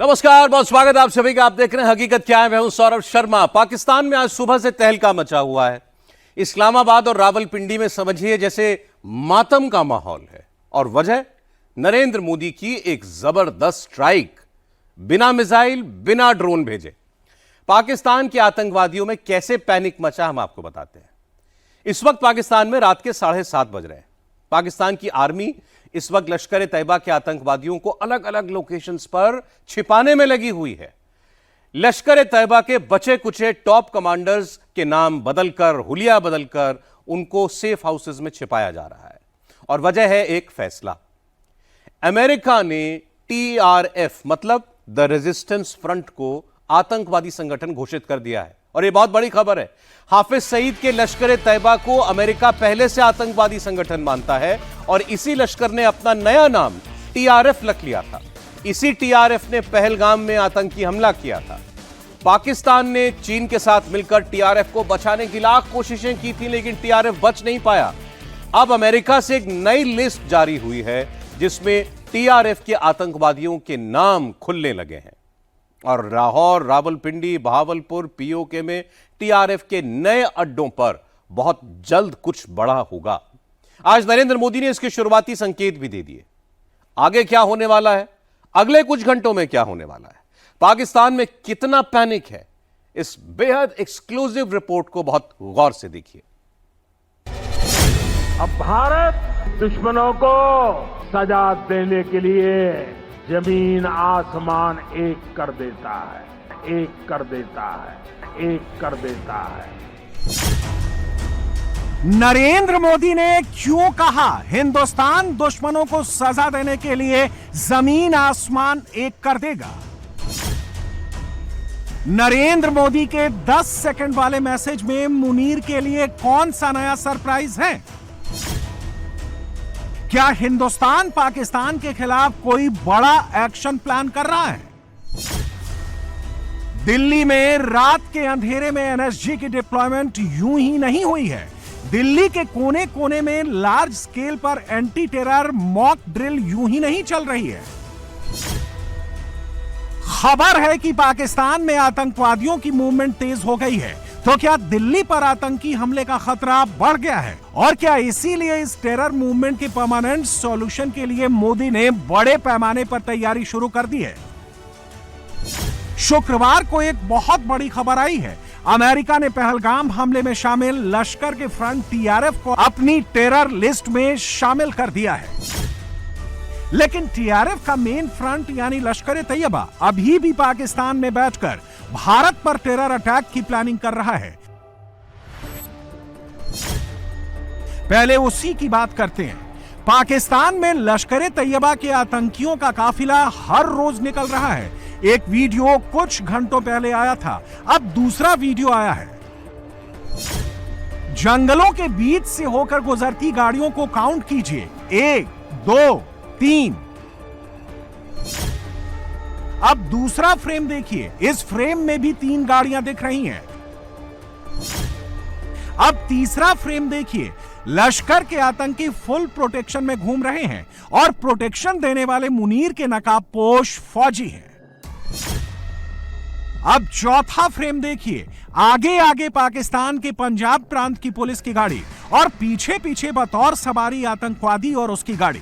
नमस्कार, बहुत स्वागत है आप सभी का। आप देख रहे हैं हकीकत क्या है। मैं हूं सौरभ शर्मा। पाकिस्तान में आज सुबह से तहलका मचा हुआ है। इस्लामाबाद और रावलपिंडी में समझिए जैसे मातम का माहौल है। और वजह नरेंद्र मोदी की एक जबरदस्त स्ट्राइक, बिना मिसाइल बिना ड्रोन भेजे। पाकिस्तान के आतंकवादियों में कैसे पैनिक मचा हम आपको बताते हैं। इस वक्त पाकिस्तान में रात के 7:30 बज रहे हैं। पाकिस्तान की आर्मी इस वक्त लश्कर ए तैयबा के आतंकवादियों को अलग अलग लोकेशंस पर छिपाने में लगी हुई है। लश्कर ए तैयबा के बचे कुचे टॉप कमांडर्स के नाम बदलकर, हुलिया बदलकर उनको सेफ हाउसेस में छिपाया जा रहा है। और वजह है एक फैसला। अमेरिका ने TRF मतलब द रेजिस्टेंस फ्रंट को आतंकवादी संगठन घोषित कर दिया है। और यह बहुत बड़ी खबर है। हाफिज सईद के लश्कर ए तैयबा को अमेरिका पहले से आतंकवादी संगठन मानता है और इसी लश्कर ने अपना नया नाम TRF रख लिया था। इसी TRF ने पहलगाम में आतंकी हमला किया था। पाकिस्तान ने चीन के साथ मिलकर TRF को बचाने की लाख कोशिशें की थी, लेकिन TRF बच नहीं पाया। अब अमेरिका से एक नई लिस्ट जारी हुई है जिसमें TRF के आतंकवादियों के नाम खुलने लगे हैं। और लाहौर, रावलपिंडी, बहावलपुर, POK में TRF के नए अड्डों पर बहुत जल्द कुछ बड़ा होगा। आज नरेंद्र मोदी ने इसके शुरुआती संकेत भी दे दिए। आगे क्या होने वाला है, अगले कुछ घंटों में क्या होने वाला है, पाकिस्तान में कितना पैनिक है, इस बेहद एक्सक्लूसिव रिपोर्ट को बहुत गौर से देखिए। अब भारत दुश्मनों को सजा देने के लिए जमीन आसमान एक कर देता है, एक कर देता है, एक कर देता है। नरेंद्र मोदी ने क्यों कहा हिंदुस्तान दुश्मनों को सजा देने के लिए जमीन आसमान एक कर देगा? नरेंद्र मोदी के 10 सेकंड वाले मैसेज में मुनीर के लिए कौन सा नया सरप्राइज है? क्या हिंदुस्तान पाकिस्तान के खिलाफ कोई बड़ा एक्शन प्लान कर रहा है? दिल्ली में रात के अंधेरे में NSG की डिप्लॉयमेंट यूं ही नहीं हुई है। दिल्ली के कोने कोने में लार्ज स्केल पर एंटी टेरर मॉक ड्रिल यूं ही नहीं चल रही है। खबर है कि पाकिस्तान में आतंकवादियों की मूवमेंट तेज हो गई है। तो क्या दिल्ली पर आतंकी हमले का खतरा बढ़ गया है? और क्या इसीलिए इस टेरर मूवमेंट के परमानेंट सॉल्यूशन के लिए मोदी ने बड़े पैमाने पर तैयारी शुरू कर दी है? शुक्रवार को एक बहुत बड़ी खबर आई है। अमेरिका ने पहलगाम हमले में शामिल लश्कर के फ्रंट TRF को अपनी टेरर लिस्ट में शामिल कर दिया है। लेकिन TRF का मेन फ्रंट यानी लश्कर ए तैयबा अभी भी पाकिस्तान में बैठकर भारत पर टेरर अटैक की प्लानिंग कर रहा है। पहले उसी की बात करते हैं। पाकिस्तान में लश्कर ए तैयबा के आतंकियों का काफिला हर रोज निकल रहा है। एक वीडियो कुछ घंटों पहले आया था, अब दूसरा वीडियो आया है। जंगलों के बीच से होकर गुजरती गाड़ियों को काउंट कीजिए। 1, 2, 3। अब दूसरा फ्रेम देखिए। इस फ्रेम में भी 3 गाड़ियां दिख रही हैं। अब तीसरा फ्रेम देखिए। लश्कर के आतंकी फुल प्रोटेक्शन में घूम रहे हैं और प्रोटेक्शन देने वाले मुनीर के नकाबपोश फौजी हैं। अब चौथा फ्रेम देखिए। आगे आगे पाकिस्तान के पंजाब प्रांत की पुलिस की गाड़ी और पीछे पीछे बतौर सवारी आतंकवादी और उसकी गाड़ी।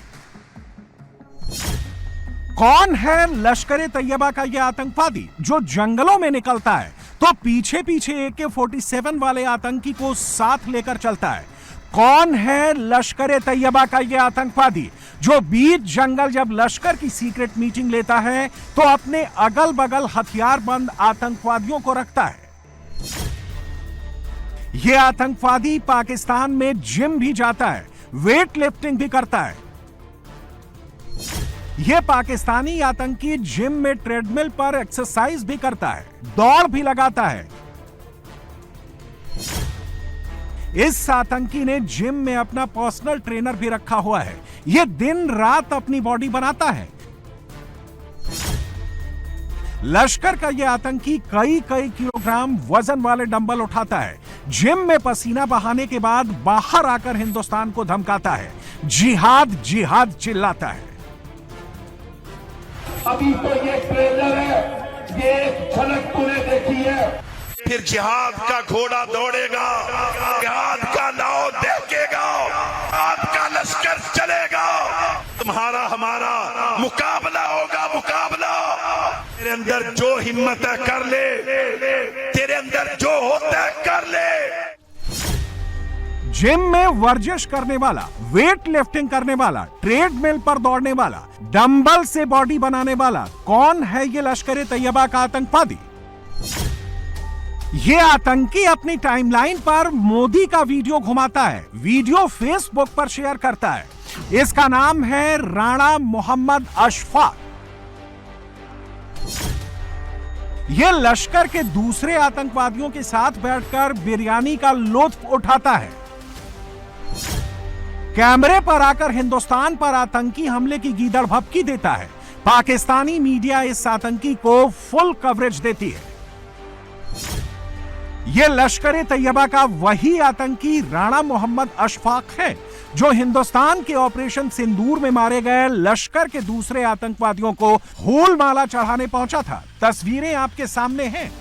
कौन है लश्कर ए तैयबा का यह आतंकवादी जो जंगलों में निकलता है तो पीछे पीछे AK-47 वाले आतंकी को साथ लेकर चलता है? कौन है लश्कर ए तैयबा का यह आतंकवादी जो बीच जंगल जब लश्कर की सीक्रेट मीटिंग लेता है तो अपने अगल बगल हथियारबंद आतंकवादियों को रखता है? यह आतंकवादी पाकिस्तान में जिम भी जाता है, वेट लिफ्टिंग भी करता है। यह पाकिस्तानी आतंकी जिम में ट्रेडमिल पर एक्सरसाइज भी करता है, दौड़ भी लगाता है। इस आतंकी ने जिम में अपना पर्सनल ट्रेनर भी रखा हुआ है। यह दिन रात अपनी बॉडी बनाता है। लश्कर का यह आतंकी कई कई किलोग्राम वजन वाले डंबल उठाता है। जिम में पसीना बहाने के बाद बाहर आकर हिंदुस्तान को धमकाता है, जिहाद जिहाद चिल्लाता है। अभी तो ये ट्रेलर है, ये एक झलक तूने देखी है। फिर जिहाद का घोड़ा दौड़ेगा, जिहाद का नाव देखेगा, आपका लश्कर चलेगा, तुम्हारा हमारा मुकाबला होगा, मुकाबला। तेरे अंदर जो हिम्मत है कर ले, तेरे अंदर जो होता है कर ले। जिम में वर्जिश करने वाला, वेट लिफ्टिंग करने वाला, ट्रेडमिल पर दौड़ने वाला, डंबल से बॉडी बनाने वाला, कौन है ये लश्कर ए तैयबा का आतंकवादी? ये आतंकी अपनी टाइमलाइन पर मोदी का वीडियो घुमाता है, वीडियो फेसबुक पर शेयर करता है। इसका नाम है राणा मोहम्मद अशफाक। ये लश्कर के दूसरे आतंकवादियों के साथ बैठकर बिरयानी का लुत्फ उठाता है। कैमरे पर आकर हिंदुस्तान पर आतंकी हमले की गीदड़ भभकी देता है। पाकिस्तानी मीडिया इस आतंकी को फुल कवरेज देती है। यह लश्कर ए तैयबा का वही आतंकी राणा मोहम्मद अशफाक है जो हिंदुस्तान के ऑपरेशन सिंदूर में मारे गए लश्कर के दूसरे आतंकवादियों को फूल माला चढ़ाने पहुंचा था। तस्वीरें आपके सामने हैं।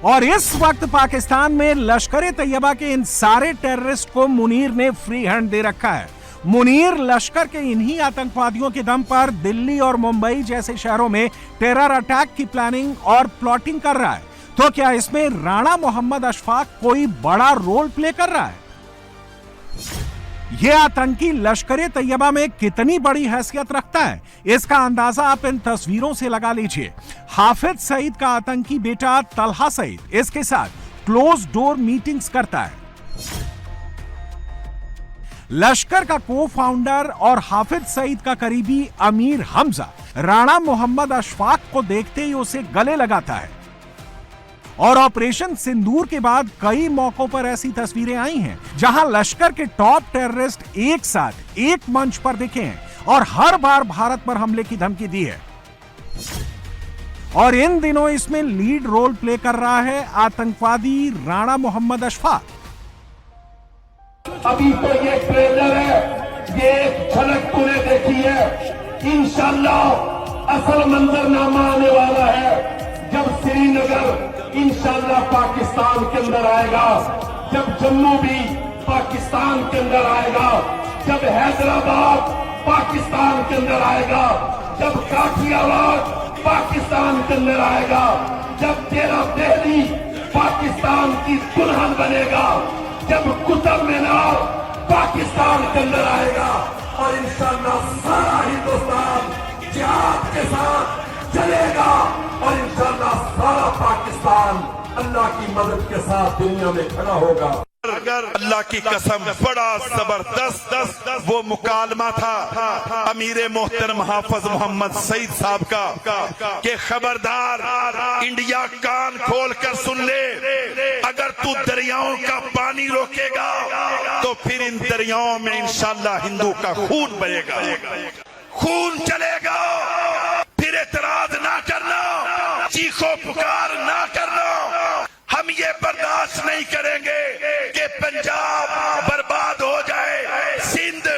और इस वक्त पाकिस्तान में लश्कर ए तैयबा के इन सारे टेररिस्ट को मुनीर ने फ्री हैंड दे रखा है। मुनीर लश्कर के इन्हीं आतंकवादियों के दम पर दिल्ली और मुंबई जैसे शहरों में टेरर अटैक की प्लानिंग और प्लॉटिंग कर रहा है। तो क्या इसमें राणा मोहम्मद अशफाक कोई बड़ा रोल प्ले कर रहा है? यह आतंकी लश्कर ए तैयबा में कितनी बड़ी हैसियत रखता है, इसका अंदाजा आप इन तस्वीरों से लगा लीजिए। हाफिज सईद का आतंकी बेटा तलहा सईद इसके साथ क्लोज डोर मीटिंग्स करता है। लश्कर का को फाउंडर और हाफिज सईद का करीबी अमीर हमजा राणा मोहम्मद अशफाक को देखते ही उसे गले लगाता है। और ऑपरेशन सिंदूर के बाद कई मौकों पर ऐसी तस्वीरें आई हैं जहां लश्कर के टॉप टेररिस्ट एक साथ एक मंच पर दिखे हैं और हर बार भारत पर हमले की धमकी दी है। और इन दिनों इसमें लीड रोल प्ले कर रहा है आतंकवादी राणा मोहम्मद अशफाक। अभी तो ये ट्रेलर है, ये एक झलक तूने देखी है। इंशाल्लाह असल मंजरनामा आने वाला है जब श्रीनगर इंशाल्लाह पाकिस्तान के अंदर आएगा, जब जम्मू भी पाकिस्तान के अंदर आएगा, जब हैदराबाद पाकिस्तान के अंदर आएगा, जब काठियावाड़ पाकिस्तान के अंदर आएगा, जब तेरा दिल्ली पाकिस्तान की दुल्हन बनेगा, जब कुतुब मीनार पाकिस्तान के अंदर आएगा और इंशाल्लाह सारा हिंदुस्तान जिहाद के साथ चलेगा और इंशाल्लाह सारा पाकिस्तान अल्लाह की मदद के साथ दुनिया में खड़ा होगा। अगर अल्लाह की कसम बड़ा जबरदस्त वो मुकालमा था अमीर मोहतरम हाफिज मोहम्मद सईद साहब का कि खबरदार इंडिया कान खोल कर सुन ले, अगर तू दरियाओं का पानी रोकेगा तो फिर इन दरियाओं में इंशाल्लाह हिंदू का खून बहेगा, खून चलेगा। फिर एतराज ना करना, चीखो पुकार ना करना। हम ये बर्दाश्त नहीं करेंगे कि पंजाब बर्बाद हो जाए, सिंध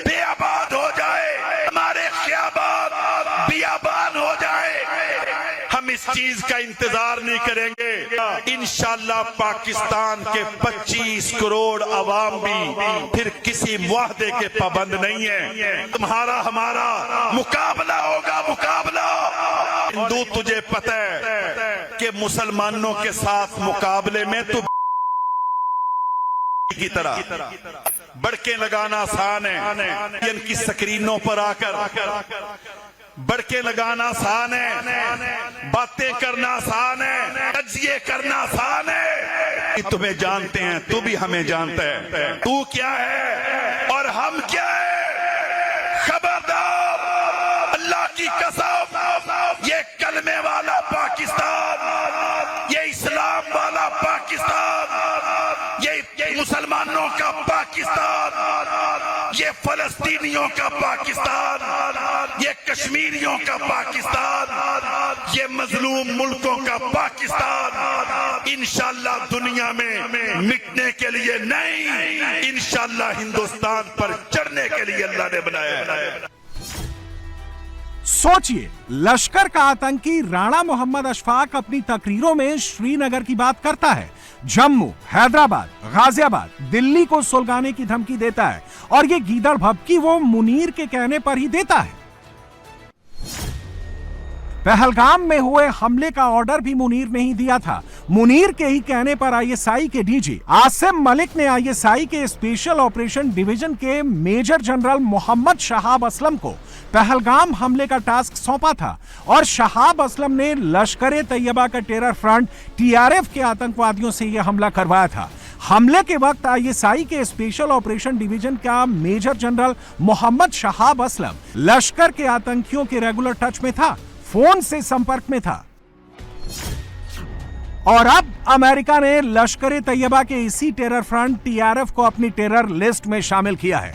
बेआबाद हो जाए, हमारे ख़ियाबान बियाबान हो जाए। हम इस चीज का इंतजार नहीं करेंगे। इंशाल्लाह पाकिस्तान के 25 करोड़ अवाम भी फिर किसी मुआहदे के पाबंद नहीं है। तुम्हारा हमारा मुकाबला होगा, मुकाबला। हिंदू तुझे पता है कि मुसलमानों के साथ मुकाबले में तू की तरह बड़के लगाना आसान है, इनकी स्क्रीनों पर आकर बड़के लगाना आसान है, बातें करना आसान है, तजिए करना आसान है। तुम्हें जानते हैं, तू भी हमें जानता है, तू क्या है और हम क्या है। खबरदार, अल्लाह की कसम, ये कलमे वाला पाकिस्तान, ये इस्लाम वाला पाकिस्तान, ये मुसलमानों का पाकिस्तान, ये फलस्तीनियों का पाकिस्तान, ये कश्मीरियों का पाकिस्तान, ये मजलूम मुल्कों का पाकिस्तान इंशाल्लाह दुनिया में मिटने के लिए नहीं, इंशाल्लाह हिंदुस्तान पर चढ़ने के लिए अल्लाह ने बनाया है। सोचिए, लश्कर का आतंकी राणा मोहम्मद अशफाक अपनी तकरीरों में श्रीनगर की बात करता है, जम्मू, हैदराबाद, गाजियाबाद, दिल्ली को सुलगाने की धमकी देता है, और ये गीदड़ भभकी वो मुनीर के कहने पर ही देता है। पहलगाम में हुए हमले का ऑर्डर भी मुनीर ने ही दिया था। मुनीर के ही कहने पर आईएसआई के डीजी आसिम मलिक ने आईएसआई के स्पेशल ऑपरेशन डिवीजन के मेजर जनरल मोहम्मद शहाब असलम को पहलगाम हमले का टास्क सौंपा था, और शहाब असलम ने लश्कर तैयबा का टेरर फ्रंट टीआरएफ के आतंकवादियों से यह हमला करवाया था। हमले के वक्त आईएसआई के स्पेशल ऑपरेशन डिवीजन का मेजर जनरल मोहम्मद शहाब असलम लश्कर के आतंकियों के रेगुलर टच में था, फोन से संपर्क में था। और अब अमेरिका ने लश्कर तैयबा के इसी टेरर फ्रंट टीआरएफ को अपनी टेरर लिस्ट में शामिल किया है।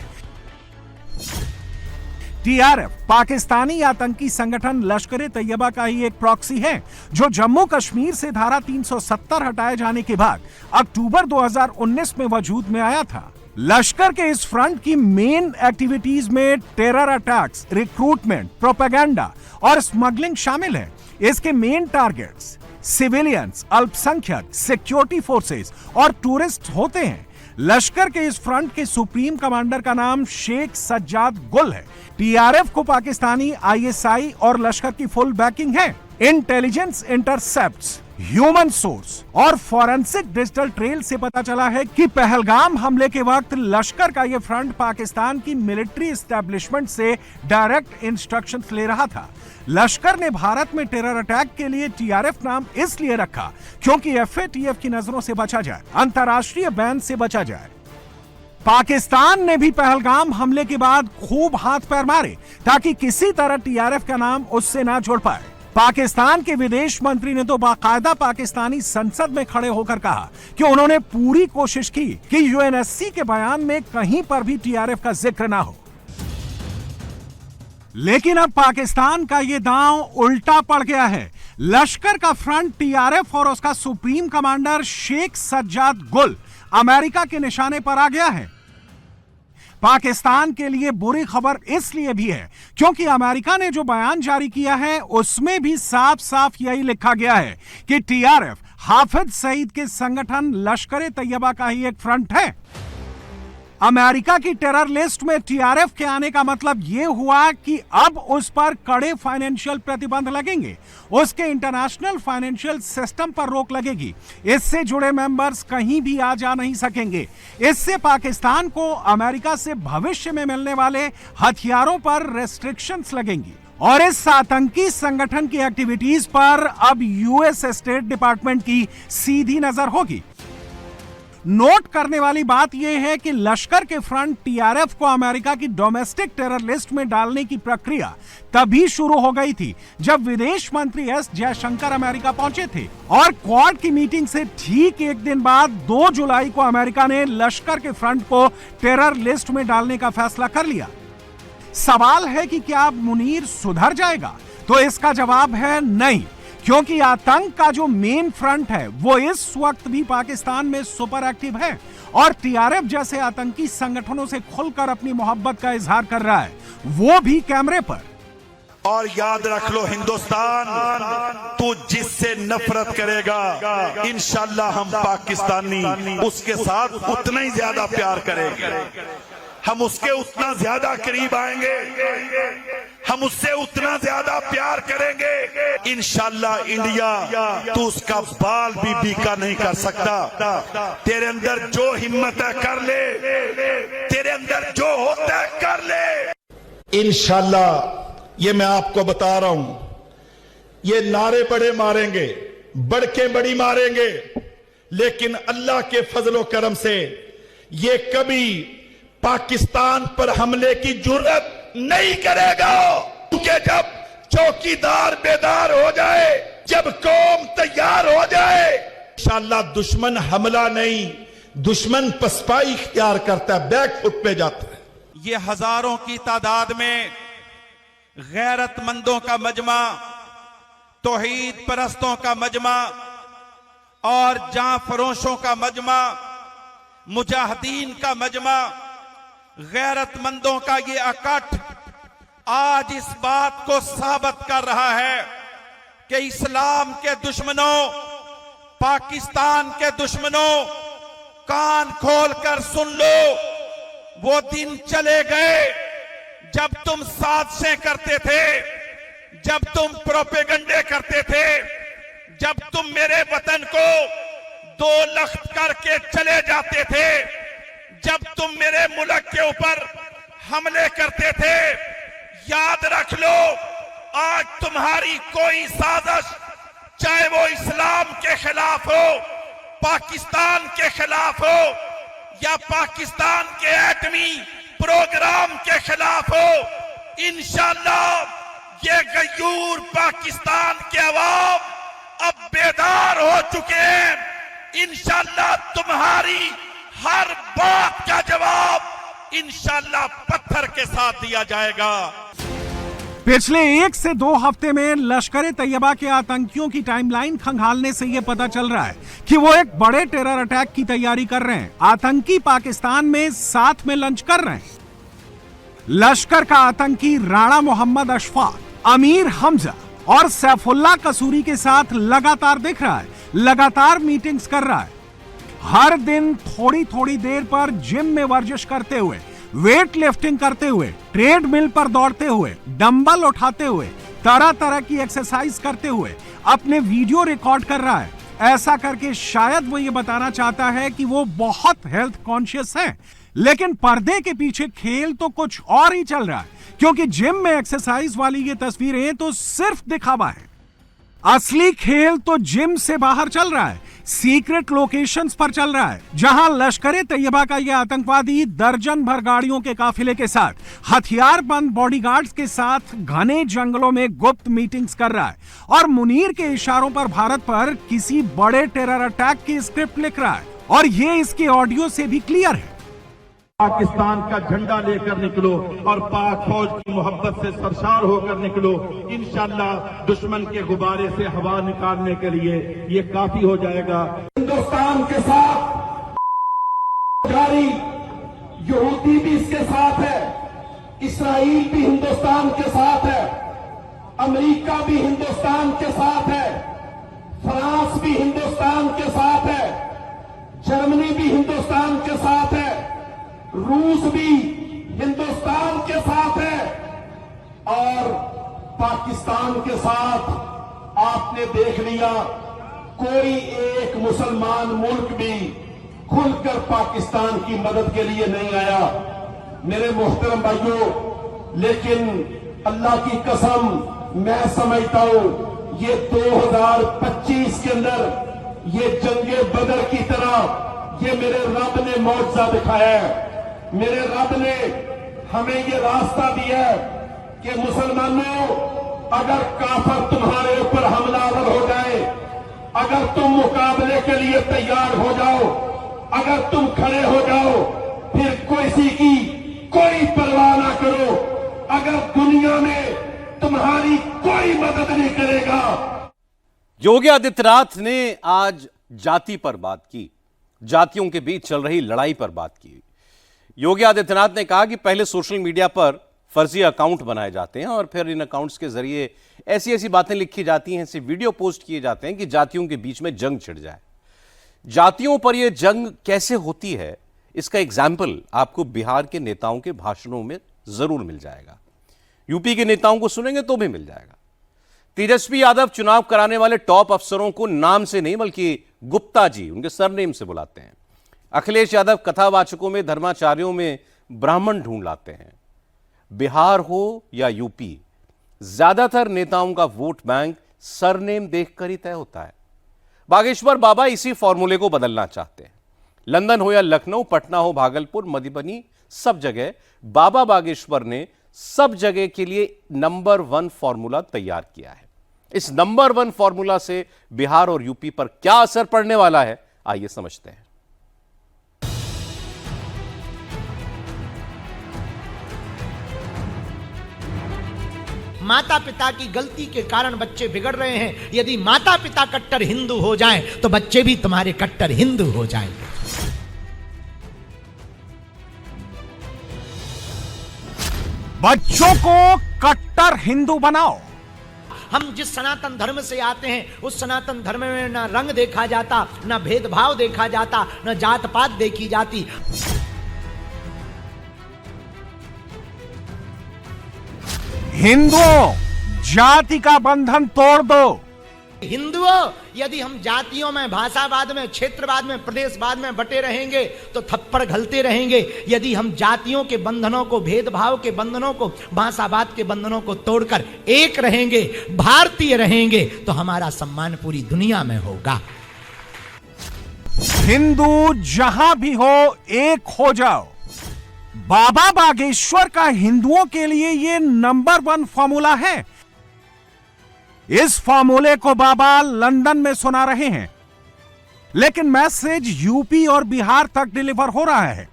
टीआरएफ पाकिस्तानी आतंकी संगठन लश्कर तैयबा का ही एक प्रॉक्सी है, जो जम्मू कश्मीर से धारा 370 हटाए जाने के बाद अक्टूबर 2019 में वजूद में आया था। लश्कर के इस फ्रंट की मेन एक्टिविटीज में टेरर अटैक्स, रिक्रूटमेंट, प्रोपेगेंडा और स्मगलिंग शामिल है। इसके मेन टारगेट्स सिविलियंस, अल्पसंख्यक, सिक्योरिटी फोर्सेस और टूरिस्ट होते हैं। लश्कर के इस फ्रंट के सुप्रीम कमांडर का नाम शेख सज्जाद गुल है। टीआरएफ को पाकिस्तानी आईएसआई और लश्कर की फुल बैकिंग है। इंटेलिजेंस इंटरसेप्ट्स, ह्यूमन सोर्स और फॉरेंसिक डिजिटल ट्रेल से पता चला है कि पहलगाम हमले के वक्त लश्कर का यह फ्रंट पाकिस्तान की मिलिट्री एस्टेब्लिशमेंट से डायरेक्ट इंस्ट्रक्शंस ले रहा था। लश्कर ने भारत में टेरर अटैक के लिए टीआरएफ नाम इसलिए रखा क्योंकि एफएटीएफ की नजरों से बचा जाए, अंतर्राष्ट्रीय बैन से बचा जाए। पाकिस्तान ने भी पहलगाम हमले के बाद खूब हाथ पैर मारे ताकि किसी तरह टीआरएफ का नाम उससे ना जोड़ पाए। पाकिस्तान के विदेश मंत्री ने तो बाकायदा पाकिस्तानी संसद में खड़े होकर कहा कि उन्होंने पूरी कोशिश की कि यूएनएससी के बयान में कहीं पर भी टीआरएफ का जिक्र ना हो। लेकिन अब पाकिस्तान का ये दांव उल्टा पड़ गया है। लश्कर का फ्रंट टीआरएफ और उसका सुप्रीम कमांडर शेख सज्जाद गुल अमेरिका के निशाने पर आ गया है। पाकिस्तान के लिए बुरी खबर इसलिए भी है क्योंकि अमेरिका ने जो बयान जारी किया है उसमें भी साफ साफ यही लिखा गया है कि टीआरएफ हाफिज सईद के संगठन लश्कर तैयबा का ही एक फ्रंट है। अमेरिका की टेरर लिस्ट में टीआरएफ के आने का मतलब यह हुआ कि अब उस पर कड़े फाइनेंशियल प्रतिबंध लगेंगे, उसके इंटरनेशनल फाइनेंशियल सिस्टम पर रोक लगेगी, इससे जुड़े मेंबर्स कहीं भी आ जा नहीं सकेंगे। इससे पाकिस्तान को अमेरिका से भविष्य में मिलने वाले हथियारों पर रेस्ट्रिक्शंस लगेंगी और इस आतंकी संगठन की एक्टिविटीज पर अब यूएस स्टेट डिपार्टमेंट की सीधी नजर होगी। नोट करने वाली बात यह है कि लश्कर के फ्रंट टीआरएफ को अमेरिका की डोमेस्टिक टेरर लिस्ट में डालने की प्रक्रिया तभी शुरू हो गई थी जब विदेश मंत्री एस जयशंकर अमेरिका पहुंचे थे और क्वाड की मीटिंग से ठीक एक दिन बाद 2 जुलाई को अमेरिका ने लश्कर के फ्रंट को टेरर लिस्ट में डालने का फैसला कर लिया। सवाल है कि क्या अब मुनीर सुधर जाएगा? तो इसका जवाब है नहीं, क्योंकि आतंक का जो मेन फ्रंट है वो इस वक्त भी पाकिस्तान में सुपर एक्टिव है और टीआरएफ जैसे आतंकी संगठनों से खुलकर अपनी मोहब्बत का इजहार कर रहा है, वो भी कैमरे पर। और याद रख लो हिंदुस्तान, तू जिससे नफरत करेगा इंशाल्लाह हम पाकिस्तानी उसके साथ उतना ही ज्यादा प्यार करेंगे, हम उसके उतना ज्यादा करीब आएंगे, हम उससे उतना ज्यादा प्यार करेंगे। इंशाल्लाह इंडिया तू उसका बाल भी बीका नहीं कर सकता। तेरे अंदर जो हिम्मत है कर ले, तेरे अंदर जो होता है कर ले। इंशाल्लाह ये मैं आपको बता रहा हूं, ये नारे बड़े मारेंगे, बड़के बड़ी मारेंगे, लेकिन अल्लाह के फजलो करम से ये कभी पाकिस्तान पर हमले की जुर्रत नहीं करेगा, क्योंकि जब चौकीदार बेदार हो जाए, जब कौम तैयार हो जाए, इंशाअल्लाह दुश्मन हमला नहीं, दुश्मन पसपाई इख्तियार करता है, बैकफुट पे जाता है। ये हजारों की तादाद में गैरतमंदों का मजमा, तौहीद परस्तों का मजमा और जां फरोशों का मजमा, मुजाहिदीन का मजमा, गैरतमंदों का ये इकट्ठ आज इस बात को साबित कर रहा है कि इस्लाम के दुश्मनों, पाकिस्तान के दुश्मनों, कान खोलकर सुन लो। वो दिन चले गए जब तुम साजिशें करते थे, जब तुम प्रोपेगंडे करते थे, जब तुम मेरे वतन को दो लख्त करके चले जाते थे, जब तुम मेरे मुल्क के ऊपर हमले करते थे। याद रख लो, आज तुम्हारी कोई साजिश, चाहे वो इस्लाम के खिलाफ हो, पाकिस्तान के खिलाफ हो, या पाकिस्तान के एटमी प्रोग्राम के खिलाफ हो, इंशाअल्लाह ये गयूर पाकिस्तान के अवाम अब बेदार हो चुके हैं। इंशाअल्लाह तुम्हारी हर बात का जवाब इंशाअल्लाह पत्थर के साथ दिया जाएगा। पिछले 1 से 2 हफ्ते में लश्कर तैयबा के आतंकियों की टाइमलाइन खंगालने से यह पता चल रहा है कि वो एक बड़े टेरर अटैक की तैयारी कर रहे हैं। आतंकी पाकिस्तान में साथ में लंच कर रहे हैं। लश्कर का आतंकी राणा मोहम्मद अशफाक, अमीर हमजा और सैफुल्लाह कसूरी के साथ लगातार दिख रहा है, लगातार मीटिंग्स कर रहा है। हर दिन थोड़ी थोड़ी देर पर जिम में वर्जिश करते हुए, वेट लिफ्टिंग करते हुए, ट्रेडमिल पर दौड़ते हुए, डंबल उठाते हुए, तरह तरह की एक्सरसाइज करते हुए अपने वीडियो रिकॉर्ड कर रहा है। ऐसा करके शायद वो ये बताना चाहता है कि वो बहुत हेल्थ कॉन्शियस है, लेकिन पर्दे के पीछे खेल तो कुछ और ही चल रहा है, क्योंकि जिम में एक्सरसाइज वाली ये तस्वीरें तो सिर्फ दिखावा है। असली खेल तो जिम से बाहर चल रहा है, सीक्रेट लोकेशंस पर चल रहा है, जहां लश्कर तैयबा का यह आतंकवादी दर्जन भर गाड़ियों के काफिले के साथ, हथियारबंद बॉडीगार्ड्स के साथ घने जंगलों में गुप्त मीटिंग्स कर रहा है और मुनीर के इशारों पर भारत पर किसी बड़े टेरर अटैक की स्क्रिप्ट लिख रहा है। और ये इसके ऑडियो से भी क्लियर है। पाकिस्तान का झंडा लेकर निकलो और पाक फौज की मोहब्बत से सरशार होकर निकलो। इंशाअल्लाह दुश्मन के गुब्बारे से हवा निकालने के लिए ये काफी हो जाएगा। हिंदुस्तान के साथ जारी, यहूदी भी इसके साथ है, इसराइल भी हिंदुस्तान के साथ है, अमेरिका भी हिंदुस्तान के साथ है, फ्रांस भी हिंदुस्तान के साथ है, जर्मनी भी हिंदुस्तान के साथ है, रूस भी हिंदुस्तान के साथ है और पाकिस्तान के साथ आपने देख लिया कोई एक मुसलमान मुल्क भी खुलकर पाकिस्तान की मदद के लिए नहीं आया। मेरे मोहतरम भाइयों, लेकिन अल्लाह की कसम मैं समझता हूं ये 2025 के अंदर ये जंगे बदर की तरह ये मेरे रब ने मौजज़ा दिखाया है। मेरे रब ने हमें ये रास्ता दिया है कि मुसलमानों, अगर काफिर तुम्हारे ऊपर हमलावर हो जाए, अगर तुम मुकाबले के लिए तैयार हो जाओ, अगर तुम खड़े हो जाओ, फिर किसी की कोई परवाह ना करो। अगर दुनिया में तुम्हारी कोई मदद नहीं करेगा। योगी आदित्यनाथ ने आज जाति पर बात की, जातियों के बीच चल रही लड़ाई पर बात की। योगी आदित्यनाथ ने कहा कि पहले सोशल मीडिया पर फर्जी अकाउंट बनाए जाते हैं और फिर इन अकाउंट्स के जरिए ऐसी ऐसी बातें लिखी जाती हैं, ऐसे वीडियो पोस्ट किए जाते हैं कि जातियों के बीच में जंग छिड़ जाए। जातियों पर यह जंग कैसे होती है, इसका एग्जाम्पल आपको बिहार के नेताओं के भाषणों में जरूर मिल जाएगा। यूपी के नेताओं को सुनेंगे तो भी मिल जाएगा। तेजस्वी यादव चुनाव कराने वाले टॉप अफसरों को नाम से नहीं बल्कि गुप्ता जी, उनके सरनेम से बुलाते हैं। अखिलेश यादव कथावाचकों में, धर्माचार्यों में ब्राह्मण ढूंढ लाते हैं। बिहार हो या यूपी, ज्यादातर नेताओं का वोट बैंक सरनेम देखकर ही तय होता है। बागेश्वर बाबा इसी फॉर्मूले को बदलना चाहते हैं। लंदन हो या लखनऊ, पटना हो, भागलपुर, मधुबनी, सब जगह बाबा बागेश्वर ने सब जगह के लिए नंबर 1 फॉर्मूला तैयार किया है। इस नंबर 1 फॉर्मूला से बिहार और यूपी पर क्या असर पड़ने वाला है, आइए समझते हैं। माता पिता की गलती के कारण बच्चे बिगड़ रहे हैं। यदि माता पिता कट्टर हिंदू हो जाएं, तो बच्चे भी तुम्हारे कट्टर हिंदू हो जाएंगे। बच्चों को कट्टर हिंदू बनाओ। हम जिस सनातन धर्म से आते हैं उस सनातन धर्म में ना रंग देखा जाता, ना भेदभाव देखा जाता, ना जात पात देखी जाती। हिंदुओं, जाति का बंधन तोड़ दो। हिंदुओं, यदि हम जातियों में, भाषावाद में, क्षेत्रवाद में, प्रदेशवाद में बटे रहेंगे तो थप्पड़ घलते रहेंगे। यदि हम जातियों के बंधनों को, भेदभाव के बंधनों को, भाषावाद के बंधनों को तोड़कर एक रहेंगे, भारतीय रहेंगे, तो हमारा सम्मान पूरी दुनिया में होगा। हिंदू जहां भी हो, एक हो जाओ। बाबा बागेश्वर का हिंदुओं के लिए यह नंबर 1 फॉर्मूला है। इस फॉर्मूले को बाबा लंदन में सुना रहे हैं, लेकिन मैसेज यूपी और बिहार तक डिलीवर हो रहा है।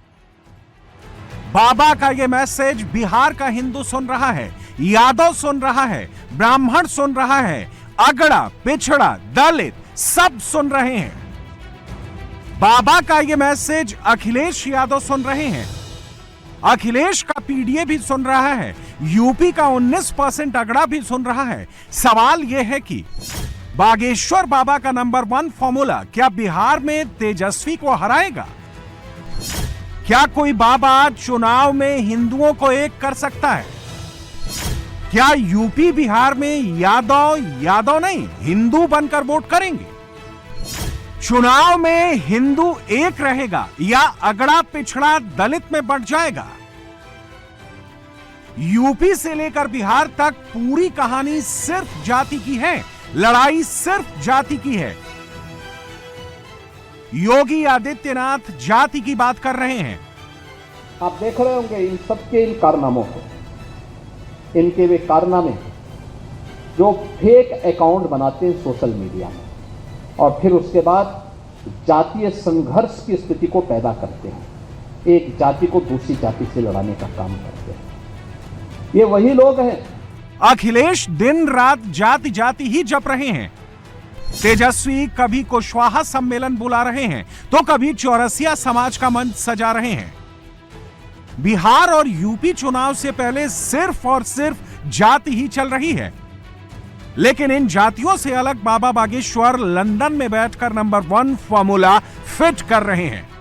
बाबा का यह मैसेज बिहार का हिंदू सुन रहा है, यादव सुन रहा है, ब्राह्मण सुन रहा है, अगड़ा, पिछड़ा, दलित सब सुन रहे हैं। बाबा का यह मैसेज अखिलेश यादव सुन रहे हैं, अखिलेश का पीडीए भी सुन रहा है, यूपी का 19% अगड़ा भी सुन रहा है। सवाल यह है कि बागेश्वर बाबा का नंबर 1 फॉर्मूला क्या बिहार में तेजस्वी को हराएगा? क्या कोई बाबा चुनाव में हिंदुओं को एक कर सकता है? क्या यूपी बिहार में यादव नहीं, हिंदू बनकर वोट करेंगे? चुनाव में हिंदू एक रहेगा या अगड़ा, पिछड़ा, दलित में बंट जाएगा? यूपी से लेकर बिहार तक पूरी कहानी सिर्फ जाति की है, लड़ाई सिर्फ जाति की है। योगी आदित्यनाथ जाति की बात कर रहे हैं। आप देख रहे होंगे इन सबके इन कारनामों को, इनके वे कारनामे जो फेक अकाउंट बनाते हैं सोशल मीडिया में और फिर उसके बाद जातीय संघर्ष की स्थिति को पैदा करते हैं, एक जाति को दूसरी जाति से लड़ाने का काम करते हैं। ये वही लोग हैं। अखिलेश दिन रात जाति जाति ही जप रहे हैं। तेजस्वी कभी कुशवाहा सम्मेलन बुला रहे हैं तो कभी चौरसिया समाज का मंच सजा रहे हैं। बिहार और यूपी चुनाव से पहले सिर्फ और सिर्फ जाति ही चल रही है, लेकिन इन जातियों से अलग बाबा बागेश्वर लंदन में बैठकर नंबर 1 फॉर्मूला फिट कर रहे हैं।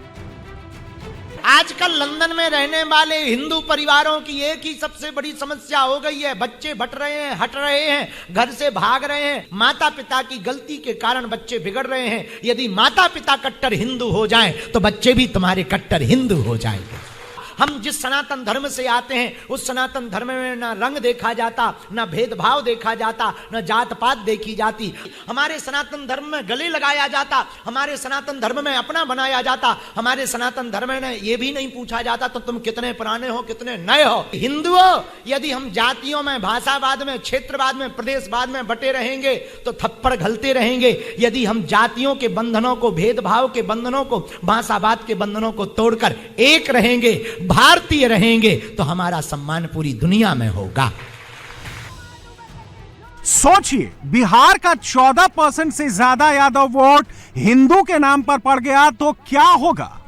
आजकल लंदन में रहने वाले हिंदू परिवारों की एक ही सबसे बड़ी समस्या हो गई है, बच्चे बट रहे हैं, हट रहे हैं, घर से भाग रहे हैं। माता पिता की गलती के कारण बच्चे बिगड़ रहे हैं। यदि माता पिता कट्टर हिंदू हो जाएं तो बच्चे भी तुम्हारे कट्टर हिंदू हो जाएंगे। हम जिस सनातन धर्म से आते हैं उस सनातन धर्म में ना रंग देखा जाता, ना भेदभाव देखा जाता, ना जात पात देखी जाती। हमारे सनातन धर्म में गले लगाया जाता, हमारे सनातन धर्म में अपना बनाया जाता, हमारे सनातन धर्म में ये भी नहीं पूछा जाता तो तुम कितने पुराने हो, कितने नए हो। हिंदुओं, यदि हम जातियों में, भाषावाद में, क्षेत्रवाद में, प्रदेशवाद में बटे रहेंगे तो थप्पड़ घलते रहेंगे। यदि हम जातियों के बंधनों को, भेदभाव के बंधनों को, भाषावाद के बंधनों को तोड़कर एक रहेंगे, भारतीय रहेंगे, तो हमारा सम्मान पूरी दुनिया में होगा। सोचिए, बिहार का 14% से ज्यादा यादव वोट हिंदू के नाम पर पड़ गया तो क्या होगा?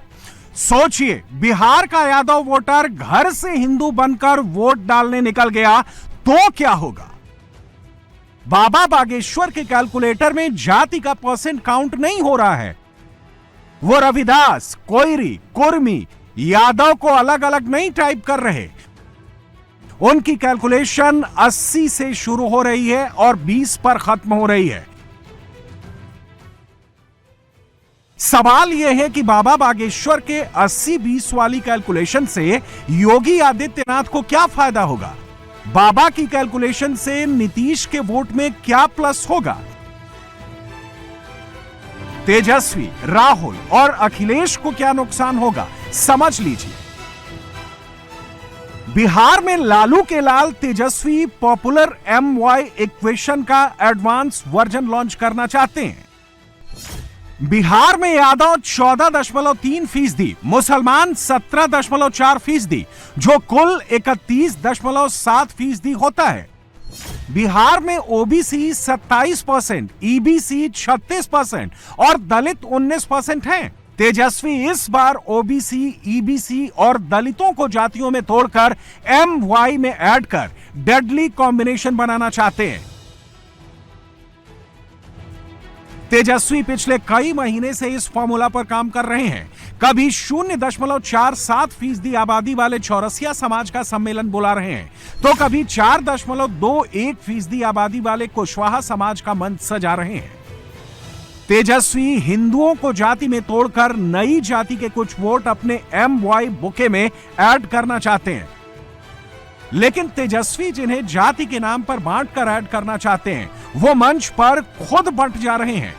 सोचिए, बिहार का यादव वोटर घर से हिंदू बनकर वोट डालने निकल गया तो क्या होगा? बाबा बागेश्वर के कैलकुलेटर में जाति का परसेंट काउंट नहीं हो रहा है। वो रविदास, कोयरी, कुर्मी, यादव को अलग अलग नहीं टाइप कर रहे। उनकी कैलकुलेशन 80 से शुरू हो रही है और 20 पर खत्म हो रही है। सवाल यह है कि बाबा बागेश्वर के 80-20 वाली कैलकुलेशन से योगी आदित्यनाथ को क्या फायदा होगा? बाबा की कैलकुलेशन से नीतीश के वोट में क्या प्लस होगा? तेजस्वी, राहुल और अखिलेश को क्या नुकसान होगा? समझ लीजिए। बिहार में लालू के लाल तेजस्वी पॉपुलर MY इक्वेशन का एडवांस वर्जन लॉन्च करना चाहते हैं। बिहार में यादव 14.3%, मुसलमान 17.4%, जो कुल 31.7% होता है। बिहार में OBC 27%, EBC 36% और दलित 19% हैं। तेजस्वी इस बार ओबीसी, ईबीसी और दलितों को जातियों में तोड़कर MY में ऐड कर डेडली कॉम्बिनेशन बनाना चाहते हैं। तेजस्वी पिछले कई महीने से इस फॉर्मूला पर काम कर रहे हैं। कभी 0.47% आबादी वाले चौरसिया समाज का सम्मेलन बुला रहे हैं, तो कभी 4.21% आबादी वाले कुशवाहा समाज का मंच सजा रहे हैं। तेजस्वी हिंदुओं को जाति में तोड़कर नई जाति के कुछ वोट अपने MY बुके में ऐड करना चाहते हैं। लेकिन तेजस्वी जिन्हें जाति के नाम पर बांटकर ऐड करना चाहते हैं, वो मंच पर खुद बंट जा रहे हैं।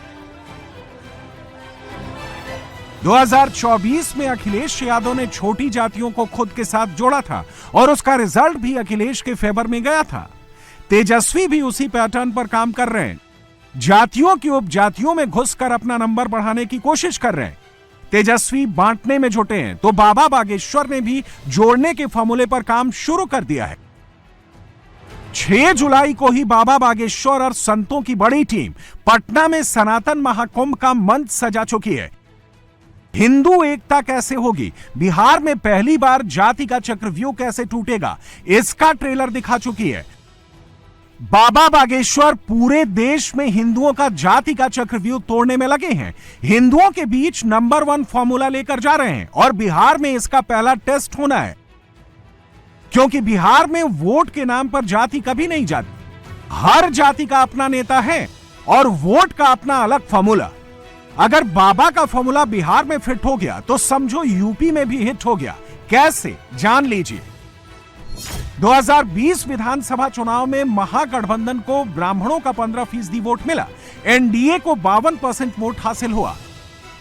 2024 में अखिलेश यादव ने छोटी जातियों को खुद के साथ जोड़ा था और उसका रिजल्ट भी अखिलेश के फेवर में गया था। तेजस्वी भी उसी पैटर्न पर काम कर रहे हैं। जातियों की उपजातियों में घुसकर अपना नंबर बढ़ाने की कोशिश कर रहे हैं। तेजस्वी बांटने में जुटे हैं, तो बाबा बागेश्वर ने भी जोड़ने के फॉर्मूले पर काम शुरू कर दिया है। 6 जुलाई को ही बाबा बागेश्वर और संतों की बड़ी टीम पटना में सनातन महाकुंभ का मंच सजा चुकी है। हिंदू एकता कैसे होगी, बिहार में पहली बार जाति का चक्रव्यूह कैसे टूटेगा, इसका ट्रेलर दिखा चुकी है। बाबा बागेश्वर पूरे देश में हिंदुओं का जाति का चक्रव्यूह तोड़ने में लगे हैं। हिंदुओं के बीच नंबर 1 फॉर्मूला लेकर जा रहे हैं और बिहार में इसका पहला टेस्ट होना है, क्योंकि बिहार में वोट के नाम पर जाति कभी नहीं जाती। हर जाति का अपना नेता है और वोट का अपना अलग फॉर्मूला। अगर बाबा का फॉर्मूला बिहार में फिट हो गया तो समझो यूपी में भी हिट हो गया। कैसे, जान लीजिए। 2020 विधानसभा चुनाव में महागठबंधन को ब्राह्मणों का 15% वोट मिला। एनडीए को 52% वोट हासिल हुआ।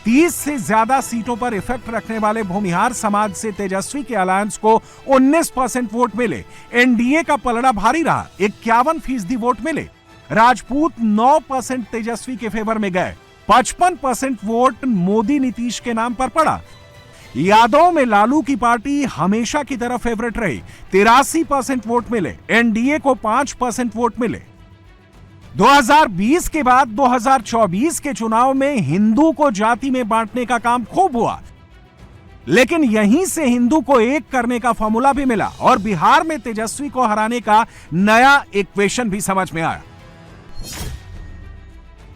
30 से ज्यादा सीटों पर इफेक्ट रखने वाले भूमिहार समाज से तेजस्वी के अलायंस को 19% वोट मिले। एनडीए का पलड़ा भारी रहा, 51% वोट मिले। राजपूत 9% तेजस्वी के फेवर में गए। 55% वोट मोदी नीतीश के नाम पर पड़ा। यादव में लालू की पार्टी हमेशा की तरह फेवरेट रही। 83% वोट मिले। एनडीए को 5% वोट मिले। 2020 के बाद 2024 के चुनाव में हिंदू को जाति में बांटने का काम खूब हुआ, लेकिन यहीं से हिंदू को एक करने का फॉर्मूला भी मिला और बिहार में तेजस्वी को हराने का नया इक्वेशन भी समझ में आया।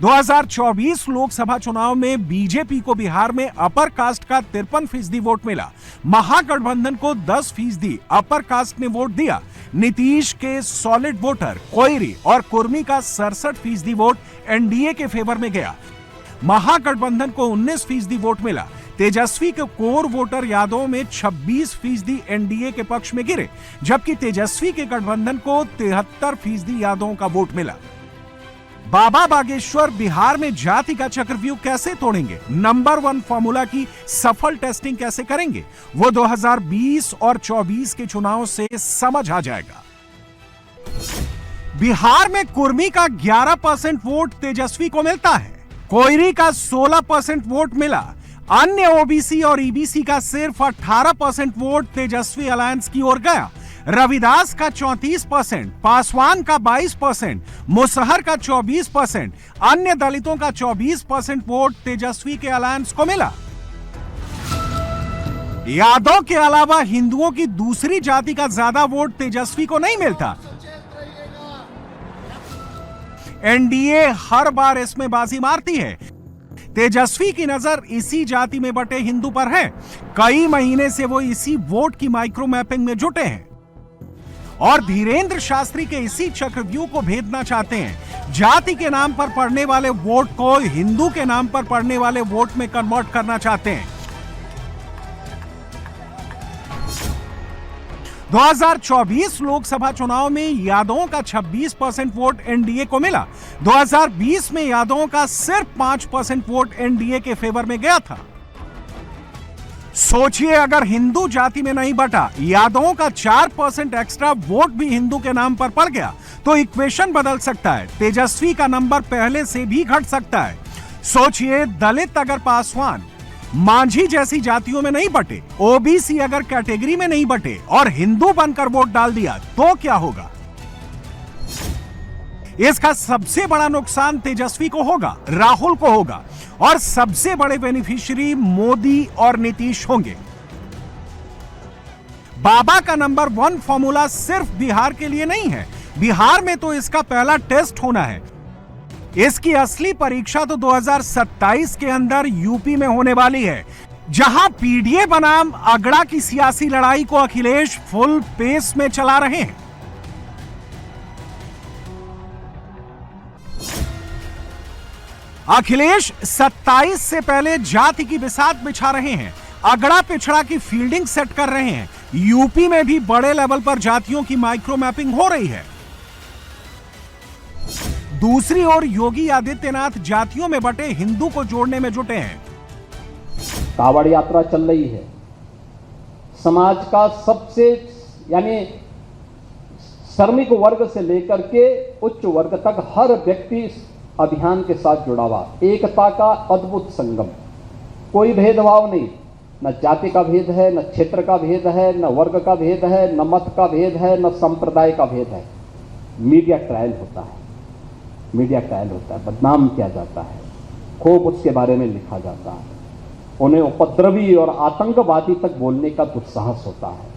2024 लोकसभा चुनाव में बीजेपी को बिहार में अपर कास्ट का 53% वोट मिला। महागठबंधन को 10% अपर कास्ट ने वोट दिया। नीतीश के सॉलिड वोटर कोयरी और कुर्मी का 67% वोट एनडीए के फेवर में गया। महागठबंधन को 19% वोट मिला। तेजस्वी के कोर वोटर यादव में 26% एनडीए के पक्ष में गिरे, जबकि तेजस्वी के गठबंधन को 73% यादवों का वोट मिला। बाबा बागेश्वर बिहार में जाति का चक्रव्यूह कैसे तोड़ेंगे, नंबर 1 फॉर्मूला की सफल टेस्टिंग कैसे करेंगे, वो 2020 और 24 के चुनाव से समझ आ जाएगा। बिहार में कुर्मी का 11% वोट तेजस्वी को मिलता है। कोयरी का 16% वोट मिला। अन्य ओबीसी और ईबीसी का सिर्फ 18% वोट तेजस्वी अलायंस की ओर गया। रविदास का 34%, पासवान का 22%, मुसहर का 24%, अन्य दलितों का 24% वोट तेजस्वी के अलायंस को मिला। यादव के अलावा हिंदुओं की दूसरी जाति का ज्यादा वोट तेजस्वी को नहीं मिलता। एनडीए हर बार इसमें बाजी मारती है। तेजस्वी की नजर इसी जाति में बटे हिंदू पर है। कई महीने से वो इसी वोट की माइक्रो मैपिंग में जुटे हैं और धीरेन्द्र शास्त्री के इसी चक्रव्यूह को भेदना चाहते हैं। जाति के नाम पर पड़ने वाले वोट को हिंदू के नाम पर पड़ने वाले वोट में कन्वर्ट करना चाहते हैं। 2024 लोकसभा चुनाव में यादवों का 26% वोट एनडीए को मिला। 2020 में यादवों का सिर्फ 5% वोट एनडीए के फेवर में गया था। सोचिए, अगर हिंदू जाति में नहीं बटा, यादवों का 4% एक्स्ट्रा वोट भी हिंदू के नाम पर पड़ गया, तो इक्वेशन बदल सकता है। तेजस्वी का नंबर पहले से भी घट सकता है। सोचिए, दलित अगर पासवान, मांझी जैसी जातियों में नहीं बटे, ओबीसी अगर कैटेगरी में नहीं बटे और हिंदू बनकर वोट डाल दिया, तो क्या होगा? इसका सबसे बड़ा नुकसान तेजस्वी को होगा, राहुल को होगा। और सबसे बड़े बेनिफिशियरी मोदी और नीतीश होंगे। बाबा का नंबर 1 फॉर्मूला सिर्फ बिहार के लिए नहीं है, बिहार में तो इसका पहला टेस्ट होना है। इसकी असली परीक्षा तो 2027 के अंदर यूपी में होने वाली है, जहां पीडीए बनाम अगड़ा की सियासी लड़ाई को अखिलेश फुल पेस में चला रहे हैं। अखिलेश 27 से पहले जाति की बिसात बिछा रहे हैं, अगड़ा पिछड़ा की फील्डिंग सेट कर रहे हैं। यूपी में भी बड़े लेवल पर जातियों की माइक्रो मैपिंग हो रही है। दूसरी ओर योगी आदित्यनाथ जातियों में बटे हिंदू को जोड़ने में जुटे हैं। कावड़ यात्रा चल रही है, समाज का सबसे यानी श्रमिक वर्ग से लेकर के उच्च वर्ग तक हर व्यक्ति इस अभियान के साथ जुड़ा हुआ, एकता का अद्भुत संगम, कोई भेदभाव नहीं, न जाति का भेद है, न क्षेत्र का भेद है, न वर्ग का भेद है, न मत का भेद है, न संप्रदाय का भेद है। मीडिया ट्रायल होता है, बदनाम किया जाता है, खूब उसके बारे में लिखा जाता है, उन्हें उपद्रवी और आतंकवादी तक बोलने का दुस्साहस होता है।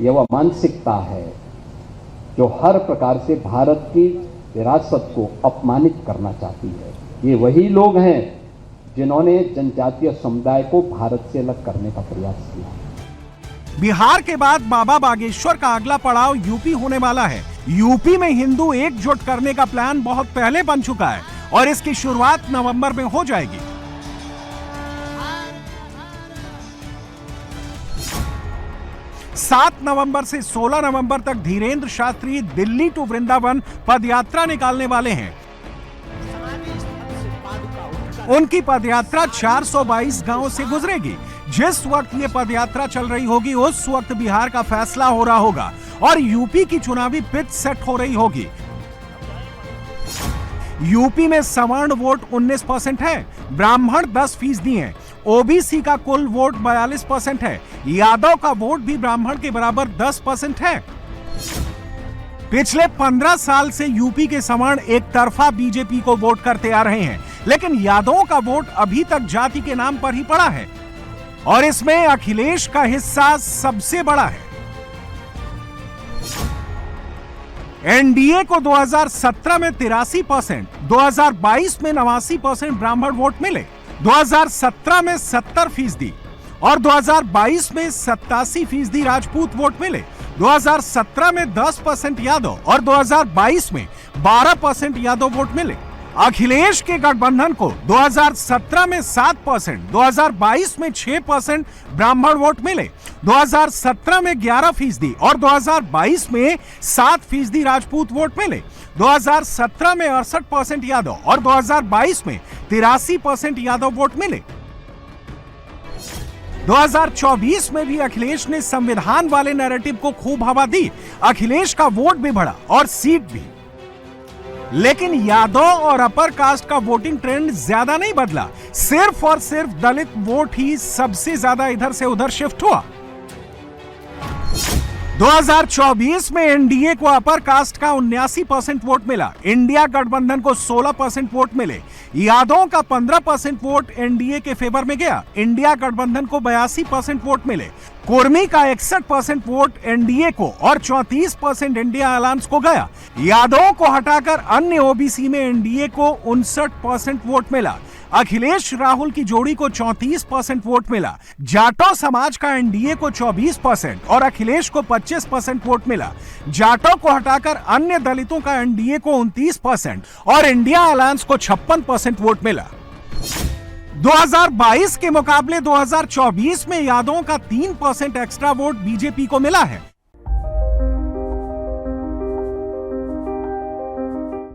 यह वह मानसिकता है जो हर प्रकार से भारत की विरासत को अपमानित करना चाहती है। ये वही लोग हैं जिन्होंने जनजातीय समुदाय को भारत से अलग करने का प्रयास किया। बिहार के बाद बाबा बागेश्वर का अगला पड़ाव यूपी होने वाला है। यूपी में हिंदू एकजुट करने का प्लान बहुत पहले बन चुका है और इसकी शुरुआत नवंबर में हो जाएगी। सात नवंबर से 16 नवंबर तक धीरेन्द्र शास्त्री दिल्ली टू वृंदावन पदयात्रा निकालने वाले हैं। उनकी पदयात्रा 422 गांवों से गुजरेगी। जिस वक्त ये पदयात्रा चल रही होगी उस वक्त बिहार का फैसला हो रहा होगा और यूपी की चुनावी पिच सेट हो रही होगी। यूपी में सवर्ण वोट 19% है, ब्राह्मण 10% है, ओबीसी का कुल वोट 42% है, यादव का वोट भी ब्राह्मण के बराबर 10% है। पिछले 15 साल से यूपी के सवर्ण एक तरफा बीजेपी को वोट करते आ रहे हैं, लेकिन यादवों का वोट अभी तक जाति के नाम पर ही पड़ा है और इसमें अखिलेश का हिस्सा सबसे बड़ा है। एनडीए को 2017 में 83%, 2022 में 89% ब्राह्मण वोट मिले, 2017 में 70% और 2022 में 87% राजपूत वोट मिले, 2017 में 10% यादव और 2022 में 12% यादव वोट मिले। अखिलेश के गठबंधन को 2017 में 7%, 2022 में 6% ब्राह्मण वोट मिले, 2017 में 11% और 2022 में 7% राजपूत वोट मिले, 2017 में 68% यादव और 2022 में 83% यादव वोट मिले। 2024 में भी अखिलेश ने संविधान वाले नैरेटिव को खूब हवा दी। अखिलेश का वोट भी बढ़ा और सीट भी, लेकिन यादव और अपर कास्ट का वोटिंग ट्रेंड ज्यादा नहीं बदला। सिर्फ और सिर्फ दलित वोट ही सबसे ज्यादा इधर से उधर शिफ्ट हुआ। 2024 में एनडीए को अपर कास्ट का 79% वोट मिला, इंडिया गठबंधन को 16% वोट मिले, यादवों का 15% वोट एनडीए के फेवर में गया, इंडिया गठबंधन को 82% वोट मिले, कुर्मी का 61% वोट एनडीए को और 34% इंडिया अलायंस को गया। यादवों को हटाकर अन्य ओबीसी में एनडीए को 59% वोट मिला। अखिलेश राहुल की जोड़ी को 34% वोट मिला। जाटो समाज का एनडीए को 24% और अखिलेश को 25% वोट मिला। जाटो को हटाकर अन्य दलितों का एनडीए को 29% और इंडिया अलायंस को 56% वोट मिला। 2022 के मुकाबले 2024 में यादवों का 3% एक्स्ट्रा वोट बीजेपी को मिला है।